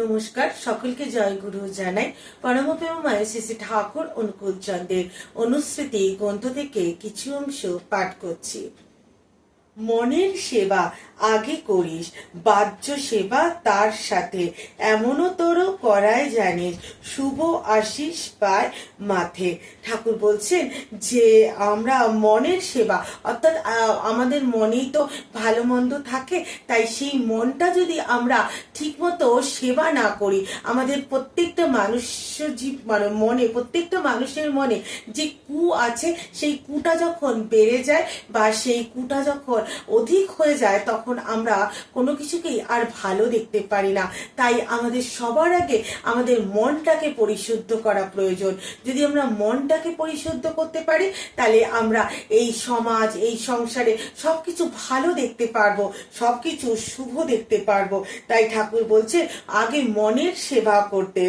নমস্কার, সকলকে জয় গুরু জানাই। পরমপ্রেমময় শ্রী শ্রী ঠাকুর অনুকূল চন্দ্রের অনুস্মৃতি গ্রন্থ থেকে কিছু অংশ পাঠ করছি। মনের সেবা আগে করিস, বাহ্য সেবা তার সাথে, এমনও তোর করায় জানিস, শুভ আশিস পায় মাথে। ঠাকুর বলছেন যে আমরা মনের সেবা, অর্থাৎ আমাদের মনেই তো ভালো মন্দ থাকে, তাই সেই মনটা যদি আমরা ঠিকমতো সেবা না করি, আমাদের প্রত্যেকটা মনে, প্রত্যেকটা মানুষের মনে যে কু আছে, সেই কুটা যখন বেড়ে যায় বা সেই কুটা যখন অধিক হয়ে যায়, তখন আমরা কোনো কিছুকেই আর ভালো দেখতে পারি না। তাই আমাদের সবার আগে আমাদের মনটাকে পরিশুদ্ধ করা প্রয়োজন। যদি আমরা মনটাকে পরিশুদ্ধ করতে পারি, তাহলে আমরা এই সমাজ, এই সংসারে সবকিছু ভালো দেখতে পারবো, সবকিছু শুভ দেখতে পারবো। তাই ঠাকুর বলছে আগে মনের সেবা করতে।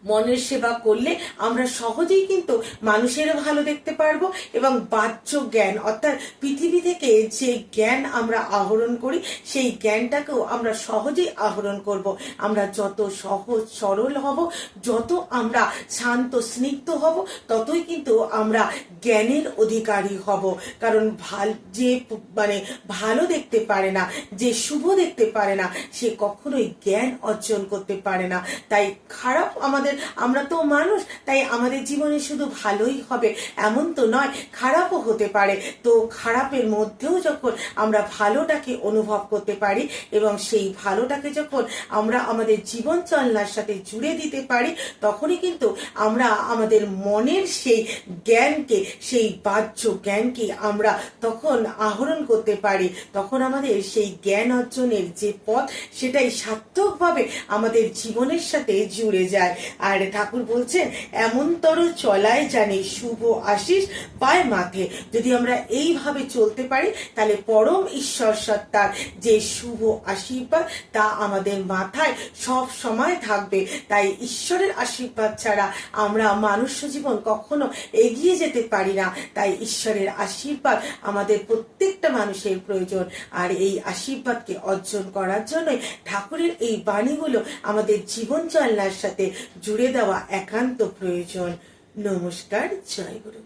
মনের সেবা করলে আমরা সহজেই কিন্তু মানুষের ভালো দেখতে পারবো এবং বাহ্য জ্ঞান, অর্থাৎ পৃথিবী থেকে যে জ্ঞান আমরা আহরণ করি, সেই জ্ঞানটাকেও আমরা সহজেই আহরণ করব। আমরা যত সহজ সরল হব, যত আমরা শান্ত স্নিগ্ধ হব, ততই কিন্তু আমরা জ্ঞানের অধিকারী হব। কারণ যে ভালো দেখতে পারে না, যে শুভ দেখতে পারে না, সে কখনোই জ্ঞান অর্জন করতে পারে না। তাই খারাপ আমরা তো মানুষ, তাই আমাদের জীবনে শুধু ভালোই হবে এমন তো নয়, খারাপও হতে পারে। তো খারাপের মধ্যেও যখন আমরা ভালোটাকে অনুভব করতে পারি এবং সেই ভালোটাকে যখন আমরা আমাদের জীবন চলনার সাথে জুড়ে দিতে পারি, তখনই কিন্তু আমরা আমাদের মনের সেই জ্ঞানকে, সেই বাহ্য জ্ঞানকে আমরা তখন আহরণ করতে পারি। তখন আমাদের সেই জ্ঞান অর্জনের যে পথ, সেটাই সার্থকভাবে আমাদের জীবনের সাথে জুড়ে যায়। আর ঠাকুর বলছেন এমনতর চলায় জানে, শুভ আশিস পায় মাথে। যদি আমরা এইভাবে চলতে পারি, তাহলে পরম ঈশ্বর সত্তার যে শুভ আশীর্বাদ, তা আমাদের মাথায় সব সময় থাকবে। তাই ঈশ্বরের আশীর্বাদ ছাড়া আমরা মানুষ জীবন কখনো এগিয়ে যেতে পারি না। তাই ঈশ্বরের আশীর্বাদ আমাদের প্রত্যেকটা মানুষের প্রয়োজন। আর এই আশীর্বাদকে অর্জন করার জন্যই ঠাকুরের এই বাণীগুলো আমাদের জীবন চলনার সাথে জুড়ে দেওয়া একান্ত প্রয়োজন। নমস্কার, জয় গুরু।